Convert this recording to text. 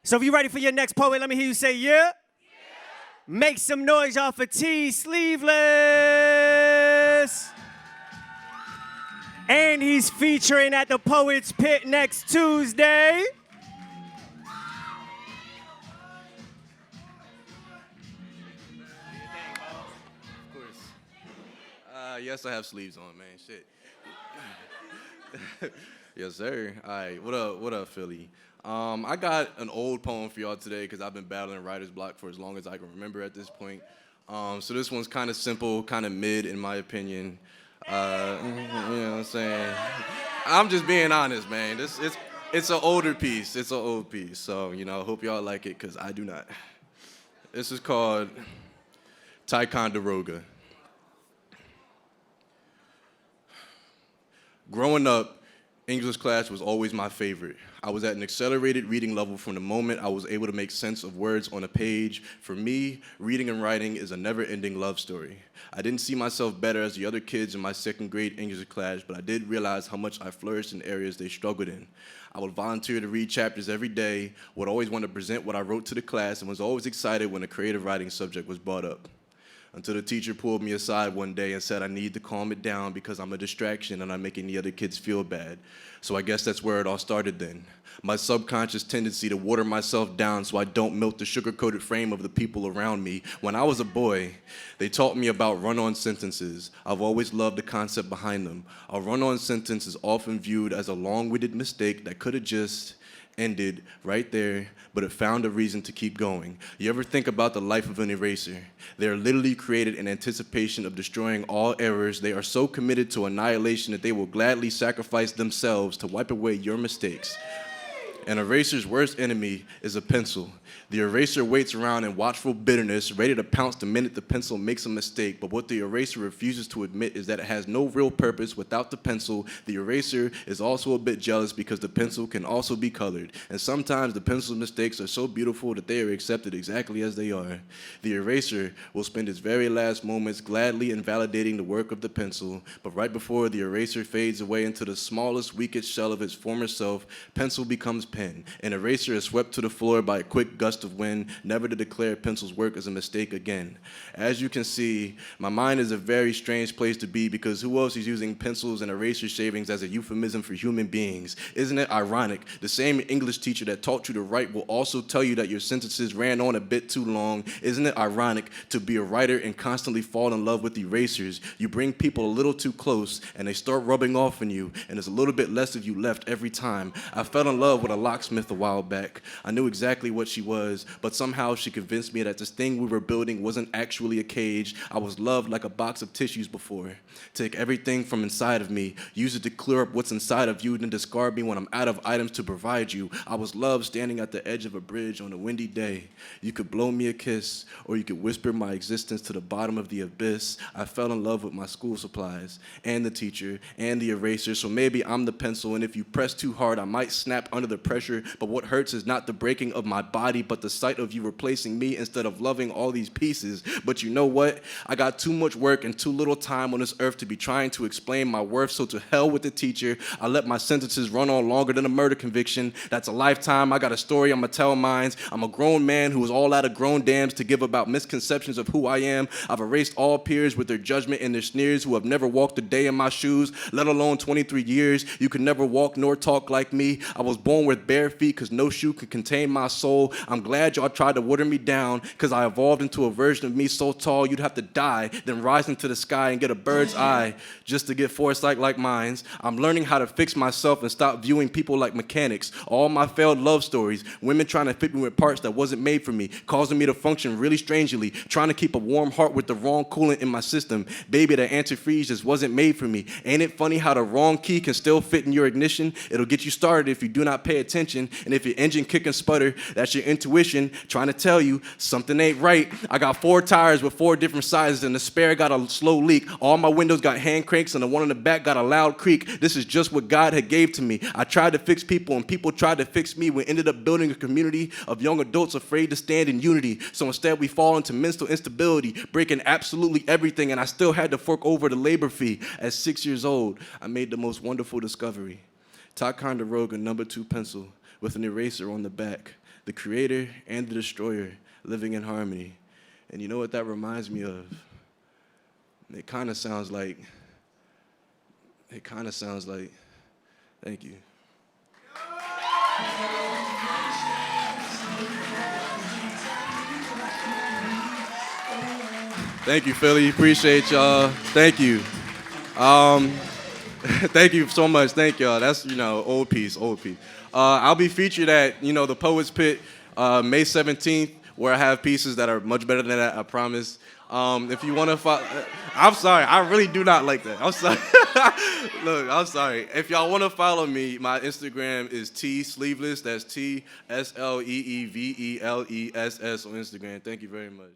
So if you're ready for your next poet, let me hear you say yeah. Make some noise off of T, Sleeveless. And he's featuring at the Poets Pit next Tuesday. Of course. Yes, I have sleeves on, man. Shit. Yes, sir. All right. What up, Philly? I got an old poem for y'all today because I've been battling writer's block for as long as I can remember at this point. So this one's kind of simple, kind of mid, in my opinion. You know what I'm saying? I'm just being honest, man. It's an older piece. It's an old piece. So, I hope y'all like it because I do not. This is called Ticonderoga. Growing up, English class was always my favorite. I was at an accelerated reading level from the moment I was able to make sense of words on a page. For me, reading and writing is a never-ending love story. I didn't see myself better as the other kids in my second grade English class, but I did realize how much I flourished in areas they struggled in. I would volunteer to read chapters every day, would always want to present what I wrote to the class, and was always excited when a creative writing subject was brought up. Until the teacher pulled me aside one day and said I need to calm it down because I'm a distraction and I'm making the other kids feel bad. So I guess that's where it all started then. My subconscious tendency to water myself down so I don't melt the sugar-coated frame of the people around me. When I was a boy, they taught me about run-on sentences. I've always loved the concept behind them. A run-on sentence is often viewed as a long-winded mistake that could have just ended right there, but it found a reason to keep going. You ever think about the life of an eraser? They are literally created in anticipation of destroying all errors. They are so committed to annihilation that they will gladly sacrifice themselves to wipe away your mistakes. An eraser's worst enemy is a pencil. The eraser waits around in watchful bitterness, ready to pounce the minute the pencil makes a mistake. But what the eraser refuses to admit is that it has no real purpose without the pencil. The eraser is also a bit jealous because the pencil can also be colored. And sometimes the pencil's mistakes are so beautiful that they are accepted exactly as they are. The eraser will spend its very last moments gladly invalidating the work of the pencil. But right before the eraser fades away into the smallest, weakest shell of its former self, pencil becomes pen. An eraser is swept to the floor by a quick gust of wind, never to declare pencil's work as a mistake again. As you can see, my mind is a very strange place to be because who else is using pencils and eraser shavings as a euphemism for human beings? Isn't it ironic? The same English teacher that taught you to write will also tell you that your sentences ran on a bit too long. Isn't it ironic to be a writer and constantly fall in love with erasers? You bring people a little too close and they start rubbing off on you, and there's a little bit less of you left every time. I fell in love with a locksmith a while back. I knew exactly what she was, but somehow she convinced me that this thing we were building wasn't actually a cage. I was loved like a box of tissues before. Take everything from inside of me, use it to clear up what's inside of you, then discard me when I'm out of items to provide you. I was loved standing at the edge of a bridge on a windy day. You could blow me a kiss, or you could whisper my existence to the bottom of the abyss. I fell in love with my school supplies, and the teacher, and the eraser, so maybe I'm the pencil, and if you press too hard, I might snap under the pressure, but what hurts is not the breaking of my body, but the sight of you replacing me instead of loving all these pieces. But you know what? I got too much work and too little time on this earth to be trying to explain my worth, so to hell with the teacher. I let my sentences run on longer than a murder conviction. That's a lifetime. I got a story I'ma tell mines. I'm a grown man who is all out of grown dams to give about misconceptions of who I am. I've erased all peers with their judgment and their sneers who have never walked a day in my shoes, let alone 23 years. You could never walk nor talk like me. I was born with bare feet because no shoe could contain my soul. I'm glad y'all tried to water me down because I evolved into a version of me so tall you'd have to die, then rise into the sky and get a bird's eye just to get foresight like mine's. I'm learning how to fix myself and stop viewing people like mechanics. All my failed love stories, women trying to fit me with parts that wasn't made for me, causing me to function really strangely, trying to keep a warm heart with the wrong coolant in my system. Baby, that antifreeze just wasn't made for me. Ain't it funny how the wrong key can still fit in your ignition? It'll get you started if you do not pay attention, and if your engine kick and sputter, that's your intuition trying to tell you something ain't right. I got 4 tires with 4 different sizes, and the spare got a slow leak. All my windows got hand cranks, and the one in the back got a loud creak. This is just what God had gave to me. I tried to fix people, and people tried to fix me. We ended up building a community of young adults afraid to stand in unity. So instead, we fall into mental instability, breaking absolutely everything, and I still had to fork over the labor fee. At 6 years old, I made the most wonderful discovery. Ticonderoga number 2 pencil with an eraser on the back. the creator and the destroyer living in harmony. And you know what that reminds me of? It kind of sounds like, thank you. Thank you, Philly. Appreciate y'all. Thank you. Thank you so much. Thank y'all. That's, old piece. I'll be featured at, the Poets Pit May 17th, where I have pieces that are much better than that, I promise. If you want to follow, I'm sorry. I really do not like that. I'm sorry. Look, I'm sorry. If y'all want to follow me, my Instagram is Sleeveless. That's TSleeveless on Instagram. Thank you very much.